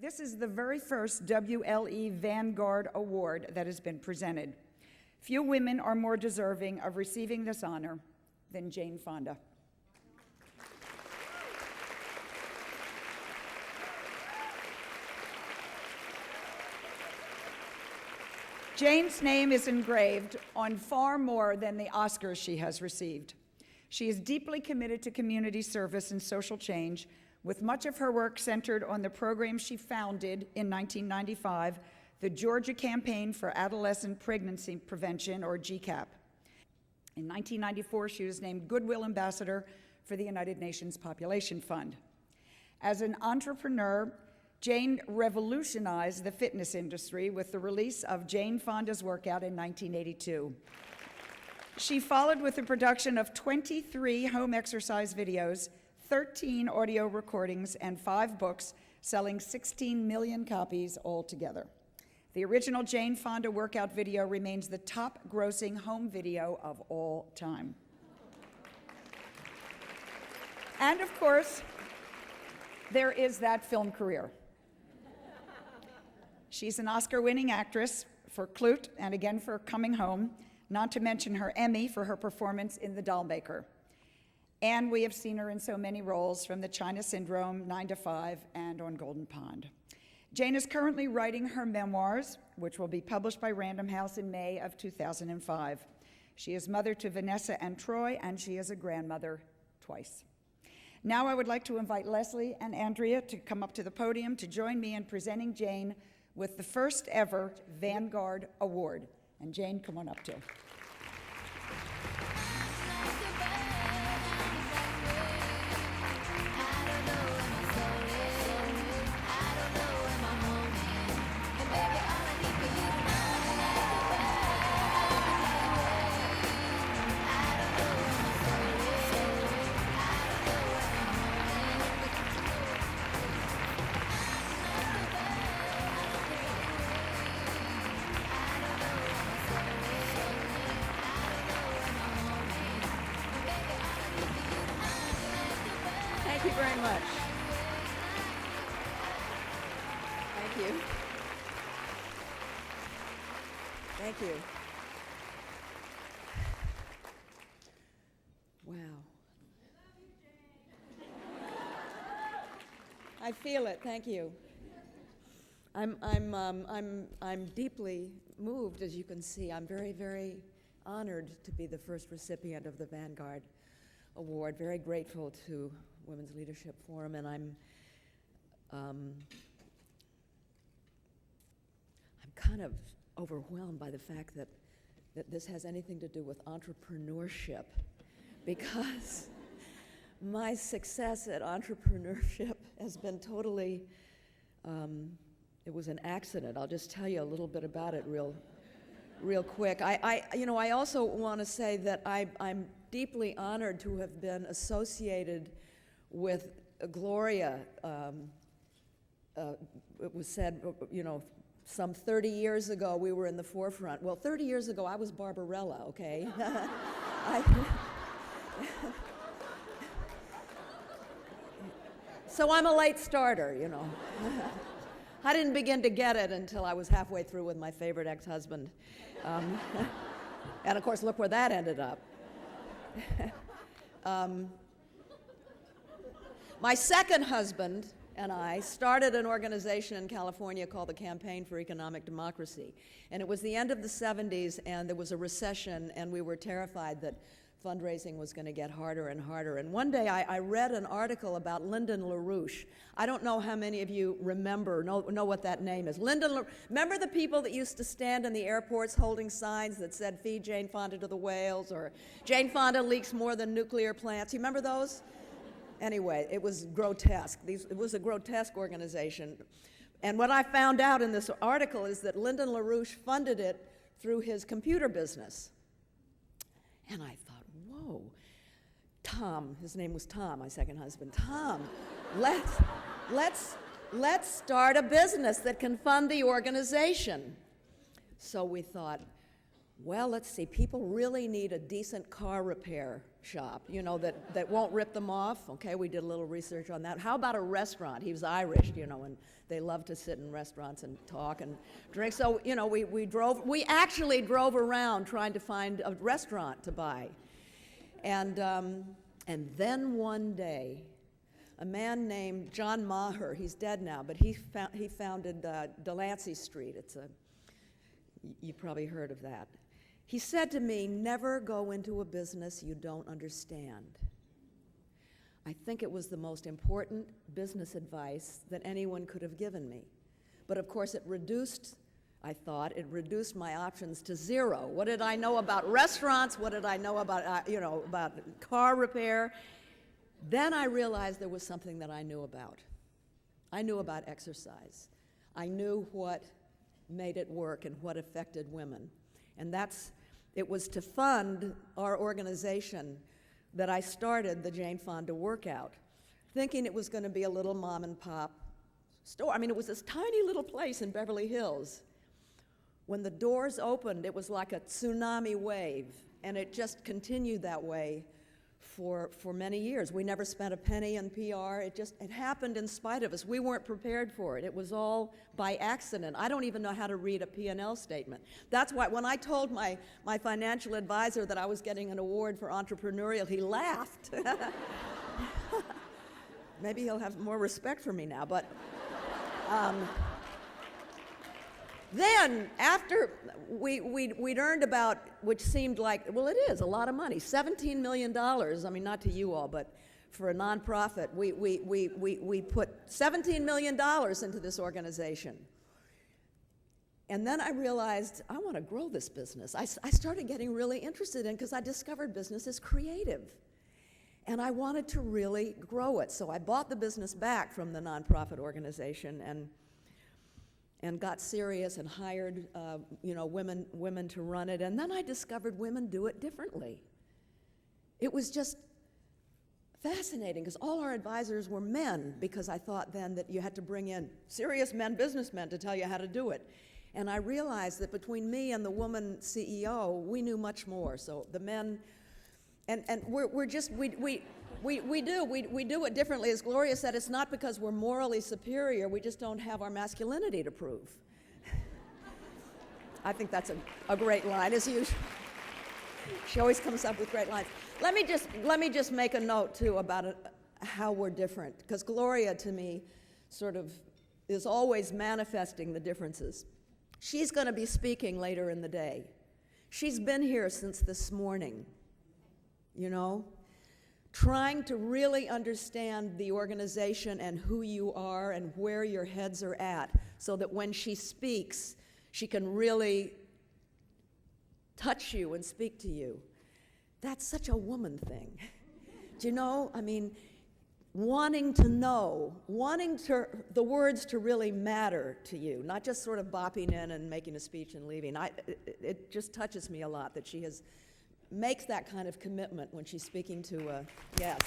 This is the very first WLE Vanguard Award that has been presented. Few women are more deserving of receiving this honor than Jane Fonda. Jane's name is engraved on far more than the Oscars she has received. She is deeply committed to community service and social change, with much of her work centered on the program she founded in 1995, the Georgia Campaign for Adolescent Pregnancy Prevention, or GCAP. In 1994, she was named Goodwill Ambassador for the United Nations Population Fund. As an entrepreneur, Jane revolutionized the fitness industry with the release of Jane Fonda's Workout in 1982. She followed with the production of 23 home exercise videos, 13 audio recordings, and 5 books, selling 16 million copies altogether. The original Jane Fonda workout video remains the top-grossing home video of all time. And of course, there is that film career. She's an Oscar-winning actress for Clute and again for Coming Home, not to mention her Emmy for her performance in The Dollmaker. And we have seen her in so many roles, from The China Syndrome, 9 to 5, and on Golden Pond. Jane is currently writing her memoirs, which will be published by Random House in May of 2005. She is mother to Vanessa and Troy, and she is a grandmother twice. Now I would like to invite Leslie and Andrea to come up to the podium to join me in presenting Jane with the first ever Vanguard Award. And Jane, come on up too. Thank you very much. Thank you. Thank you. Wow. I feel it. Thank you. I'm deeply moved, as you can see. I'm very, very honored to be the first recipient of the Vanguard Award. Very grateful to Women's Leadership Forum, and I'm kind of overwhelmed by the fact that this has anything to do with entrepreneurship, because my success at entrepreneurship has been totally, it was an accident. I'll just tell you a little bit about it real quick. I also want to say that I'm deeply honored to have been associated with Gloria. It was said, some 30 years ago we were in the forefront. Well, 30 years ago I was Barbarella, okay? So I'm a late starter, I didn't begin to get it until I was halfway through with my favorite ex-husband. And of course, look where that ended up. My second husband and I started an organization in California called the Campaign for Economic Democracy. And it was the end of the 70s, and there was a recession, and we were terrified that fundraising was going to get harder and harder. And one day I read an article about Lyndon LaRouche. I don't know how many of you know what that name is. Remember the people that used to stand in the airports holding signs that said, "Feed Jane Fonda to the whales," or "Jane Fonda leaks more than nuclear plants"? You remember those? Anyway, it was grotesque. It was a grotesque organization. And what I found out in this article is that Lyndon LaRouche funded it through his computer business. And I thought, whoa, Tom, his name was Tom, my second husband, Tom, let's start a business that can fund the organization. So we thought, well, let's see, people really need a decent car repair shop, you know, that won't rip them off. Okay, we did a little research on that. How about a restaurant? He was Irish, you know, and they love to sit in restaurants and talk and drink. So, you know, we actually drove around trying to find a restaurant to buy. And then one day, a man named John Maher, he's dead now, but he founded Delancey Street. You probably heard of that. He said to me, never go into a business you don't understand. I think it was the most important business advice that anyone could have given me. But of course it reduced my options to zero. What did I know about restaurants? What did I know about, about car repair? Then I realized there was something that I knew about. I knew about exercise. I knew what made it work and what affected women. And it was to fund our organization that I started the Jane Fonda Workout, thinking it was going to be a little mom and pop store. I mean, it was this tiny little place in Beverly Hills. When the doors opened, it was like a tsunami wave, and it just continued that way for many years. We never spent a penny in PR. It happened in spite of us. We weren't prepared for it. It was all by accident. I don't even know how to read a P&L statement. That's why when I told my financial advisor that I was getting an award for entrepreneurial, he laughed. Maybe he'll have more respect for me now, but then, after we'd earned about, which seemed like, well, it is a lot of money, $17 million. I mean, not to you all, but for a nonprofit, we put $17 million into this organization. And then I realized I want to grow this business. I started getting really interested in, because I discovered business is creative. And I wanted to really grow it. So I bought the business back from the nonprofit organization and got serious and hired women to run it. And then I discovered women do it differently. It was just fascinating, because all our advisors were men, because I thought then that you had to bring in serious men, businessmen, to tell you how to do it. And I realized that between me and the woman CEO, we knew much more. So the men, and we do it differently. As Gloria said, it's not because we're morally superior, we just don't have our masculinity to prove. I think that's a great line, as usual. She always comes up with great lines. Let me just make a note, too, about how we're different, because Gloria, to me, sort of is always manifesting the differences. She's going to be speaking later in the day. She's been here since this morning, trying to really understand the organization and who you are and where your heads are at, so that when she speaks, she can really touch you and speak to you. That's such a woman thing. Do you know? I mean, wanting to know, the words to really matter to you, not just sort of bopping in and making a speech and leaving. It just touches me a lot that she makes that kind of commitment when she's speaking to yes.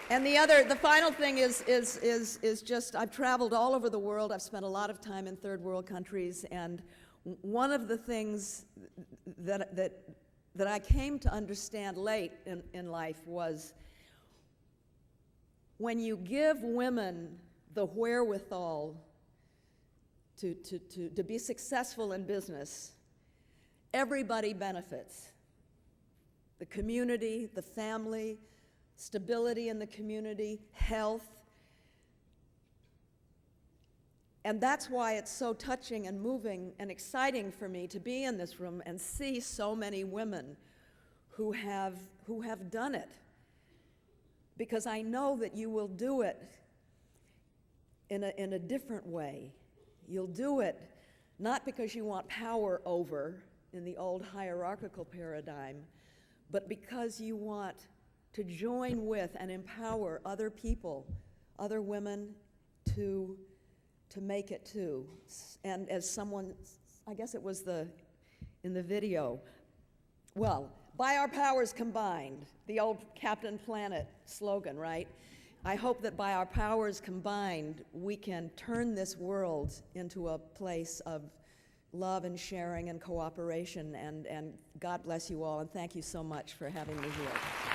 And the final thing is just, I've traveled all over the world. I've spent a lot of time in third world countries, and one of the things that I came to understand late in life was, when you give women the wherewithal to be successful in business, everybody benefits. The community, the family, stability in the community, health. And that's why it's so touching and moving and exciting for me to be in this room and see so many women who have done it. Because I know that you will do it in a different way. You'll do it not because you want power over in the old hierarchical paradigm, but because you want to join with and empower other people, other women to make it too. And as someone, I guess it was in the video, well, by our powers combined, the old Captain Planet slogan, right? I hope that by our powers combined, we can turn this world into a place of love and sharing and cooperation, and God bless you all, and thank you so much for having me here.